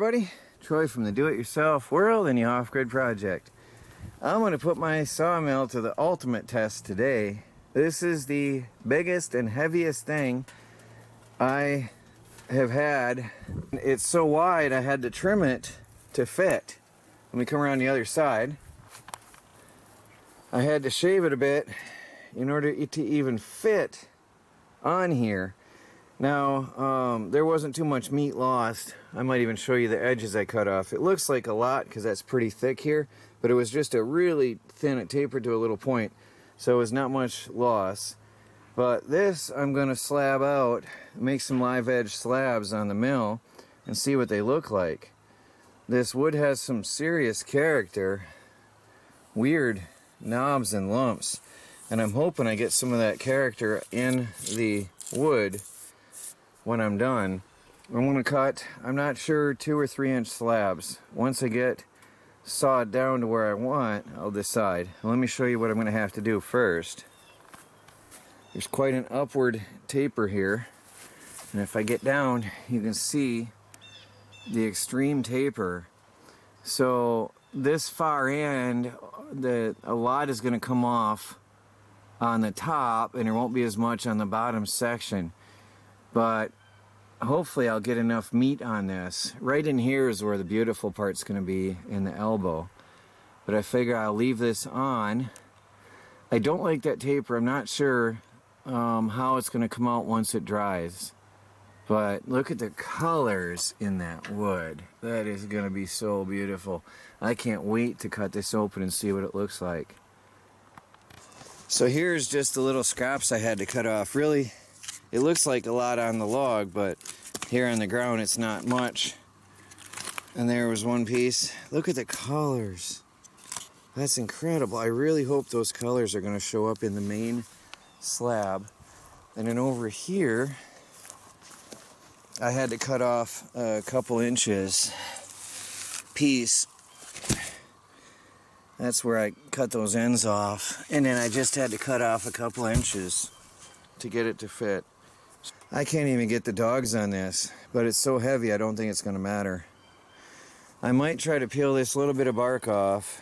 everybody, Troy from the Do-It-Yourself World and the Off-Grid Project. I'm going to put my sawmill to the ultimate test today. This is the biggest and heaviest thing I have had. It's so wide I had to trim it to fit. Let me come around the other side. I had to shave it a bit in order to even fit on here. Now, there wasn't too much meat lost. I might even show you the edges I cut off. It looks like a lot because that's pretty thick here, but it was just a really thin, it tapered to a little point, so it was not much loss. But this I'm going to slab out, make some live edge slabs on the mill, and see what they look like. This wood has some serious character, weird knobs and lumps, and I'm hoping I get some of that character in the wood when I'm done. I'm going to cut, I'm not sure, 2 or 3 inch slabs. Once I get sawed down to where I want, I'll decide. Let me show you what I'm going to have to do first. There's quite an upward taper here, and if I get down you can see the extreme taper. So this far end, a lot is going to come off on the top and there won't be as much on the bottom section. But hopefully I'll get enough meat on this. Right in here is where the beautiful part's going to be, in the elbow. But I figure I'll leave this on. I don't like that taper. I'm not sure how it's going to come out once it dries. But look at the colors in that wood. That is going to be so beautiful. I can't wait to cut this open and see what it looks like. So here's just the little scraps I had to cut off. Really, it looks like a lot on the log, but here on the ground it's not much. And there was one piece. Look at the colors. That's incredible. I really hope those colors are going to show up in the main slab. And then over here, I had to cut off a couple inches piece. That's where I cut those ends off. And then I just had to cut off a couple inches to get it to fit. I can't even get the dogs on this, but it's so heavy I don't think it's going to matter. I might try to peel this little bit of bark off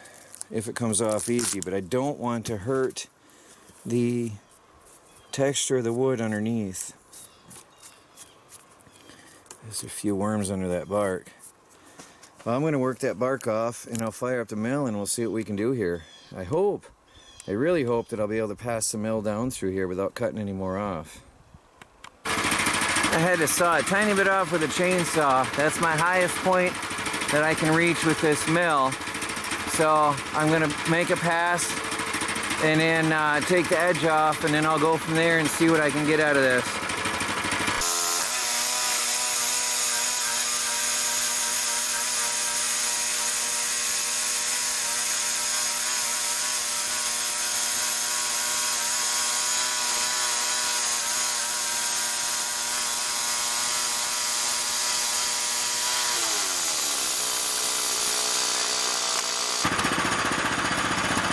if it comes off easy, but I don't want to hurt the texture of the wood underneath. There's a few worms under that bark. Well, I'm going to work that bark off and I'll fire up the mill and we'll see what we can do here. I really hope that I'll be able to pass the mill down through here without cutting any more off. I had to saw a tiny bit off with a chainsaw. That's my highest point that I can reach with this mill. So I'm going to make a pass and then take the edge off, and then I'll go from there and see what I can get out of this.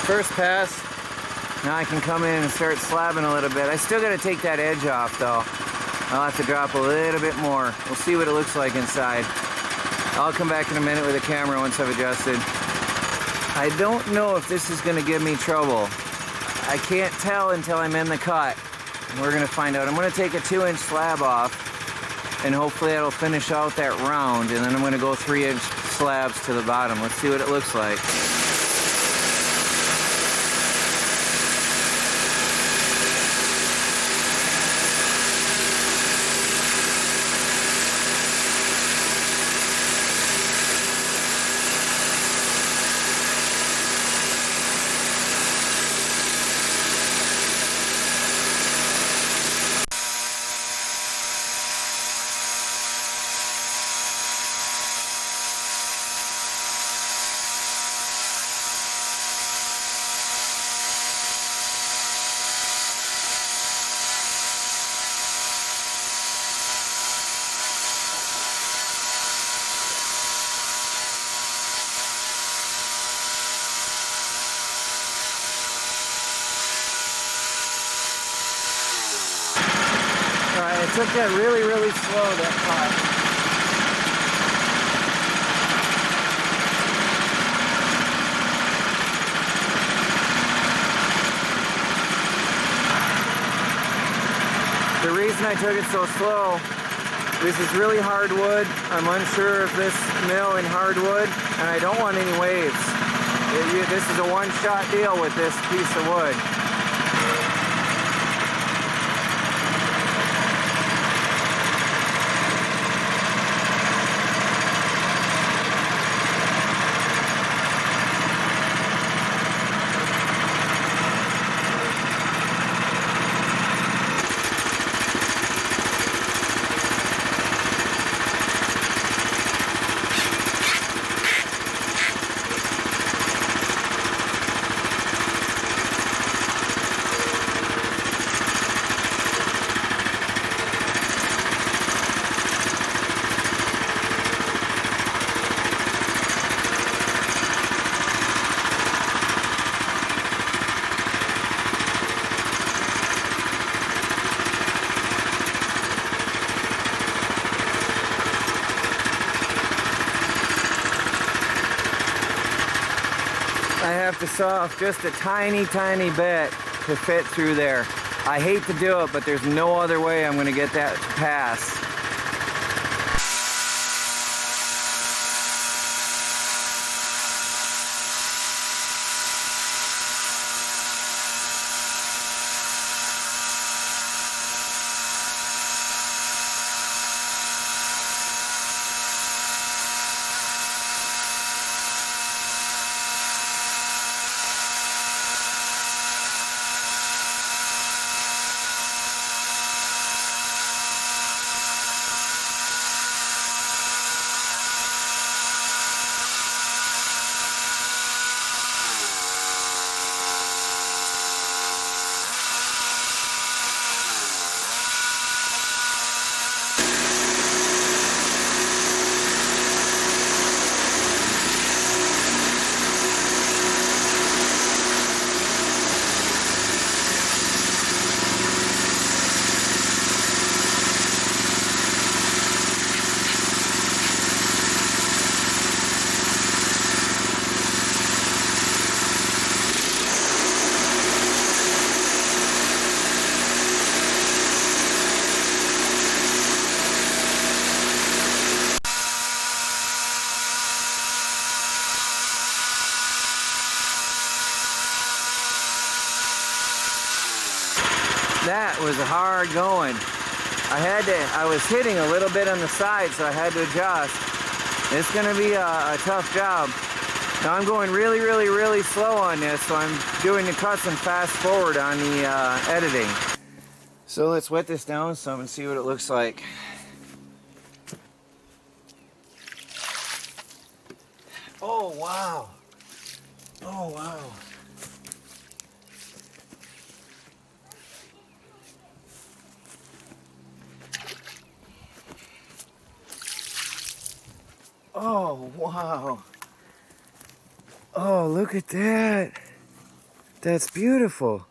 First pass, now I can come in and start slabbing a little bit. I still got to take that edge off though. I'll have to drop a little bit more. We'll see what it looks like inside. I'll come back in a minute with the camera once I've adjusted. I don't know if this is going to give me trouble. I can't tell until I'm in the cut. We're going to find out. I'm going to take a 2-inch slab off and hopefully that'll finish out that round, and then I'm going to go 3-inch slabs to the bottom. Let's see what it looks like. Alright, I took that really slow, that cut. took it so slow. This is really hardwood. I'm unsure if this mill in hardwood, and I don't want any waves. This is a one-shot deal with this piece of wood. I have to saw off just a tiny bit to fit through there. I hate to do it, but there's no other way I'm going to get that to pass. That was hard going. I was hitting a little bit on the side, so I had to adjust. It's gonna be a tough job. Now I'm going really slow on this, so I'm doing the cuts and fast forward on the editing. So let's wet this down some and see what it looks like. Oh wow. Oh wow. Oh, wow. Oh, look at that. That's beautiful.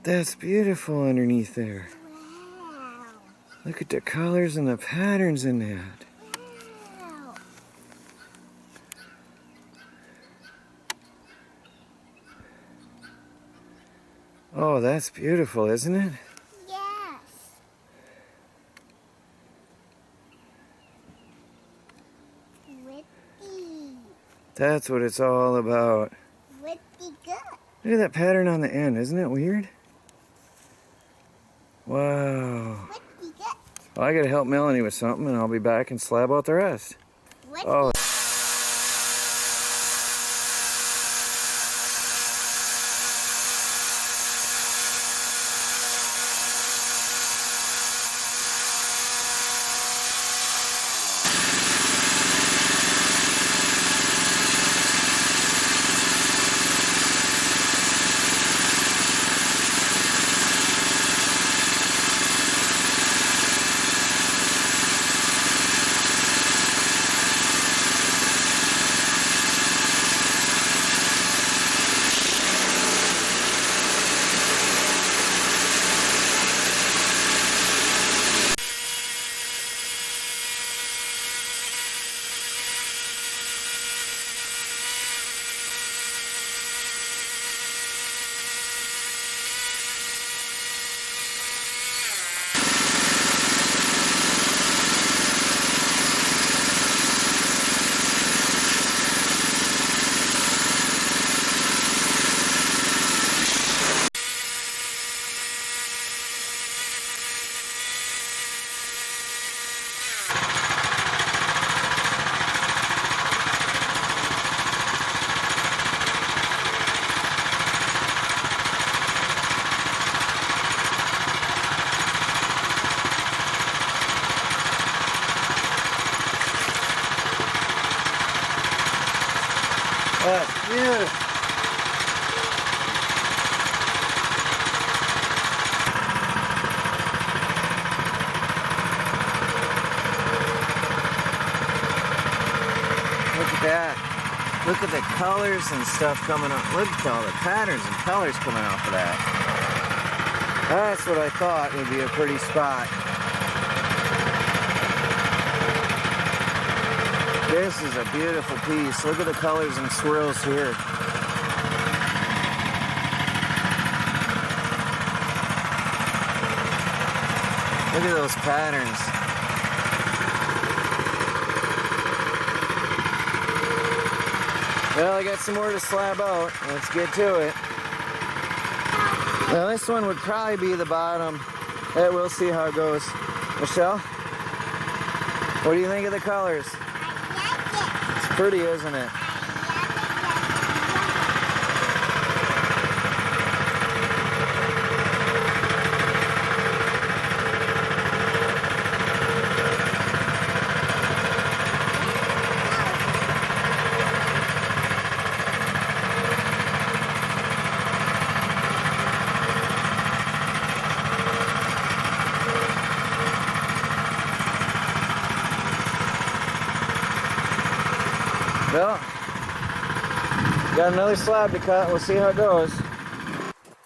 That's beautiful underneath there. Wow. Look at the colors and the patterns in that. Wow. Oh, that's beautiful, isn't it? Yes. Pretty. That's what it's all about. Pretty good. Look at that pattern on the end. Isn't it weird? Wow. Pretty good. Well, I gotta help Melanie with something and I'll be back and slab out the rest. Pretty. Oh. Look at the colors and stuff coming off. Look at all the patterns and colors coming off of that. That's what I thought would be a pretty spot. This is a beautiful piece. Look at the colors and swirls here. Look at those patterns. Well, I got some more to slab out. Let's get to it. Now this one would probably be the bottom. We'll see how it goes. Michelle, what do you think of the colors? I like it. It's pretty, isn't it? Well, got another slab to cut. We'll see how it goes.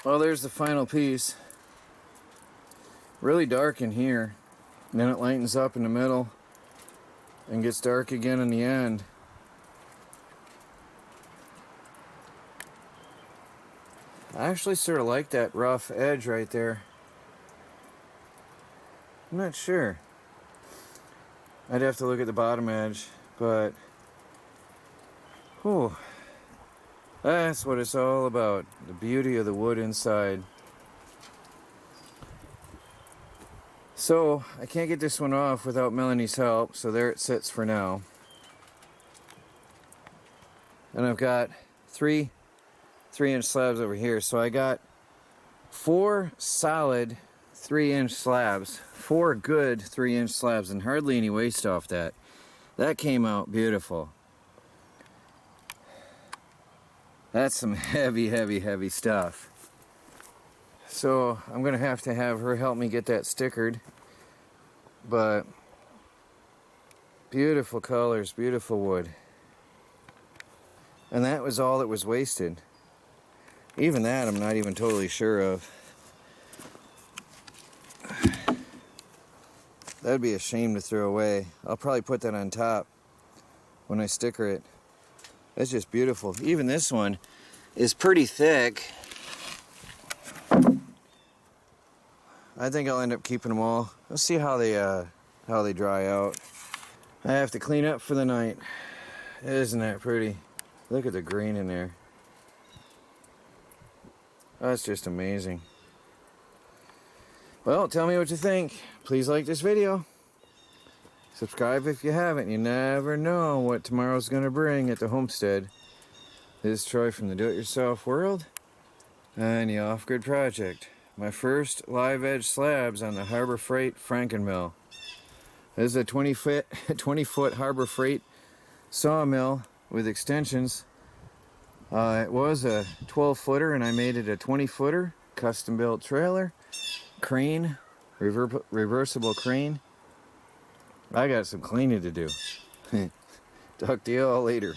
Well, there's the final piece. Really dark in here. And then it lightens up in the middle and gets dark again in the end. I actually sort of like that rough edge right there. I'm not sure. I'd have to look at the bottom edge, but whew, that's what it's all about. The beauty of the wood inside. So, I can't get this one off without Melanie's help, so there it sits for now. And I've got three 3-inch slabs over here. So I got 4 solid 3-inch slabs. 4 good 3-inch slabs, and hardly any waste off that. That came out beautiful. That's some heavy, heavy, heavy stuff. So I'm gonna have to have her help me get that stickered. But beautiful colors, beautiful wood. And that was all that was wasted. Even that I'm not even totally sure of. That'd be a shame to throw away. I'll probably put that on top when I sticker it. That's just beautiful. Even this one is pretty thick. I think I'll end up keeping them all. Let's see how they dry out. I have to clean up for the night. Isn't that pretty? Look at the green in there. That's just amazing. Well, tell me what you think. Please like this video. Subscribe if you haven't. You never know what tomorrow's going to bring at the homestead. This is Troy from the Do-It-Yourself World and the Off-Grid Project. My first live edge slabs on the Harbor Freight Frankenmill. This is a 20-foot Harbor Freight sawmill with extensions. It was a 12-footer and I made it a 20-footer, custom-built trailer, crane, reversible crane. I got some cleaning to do. Talk to you all later.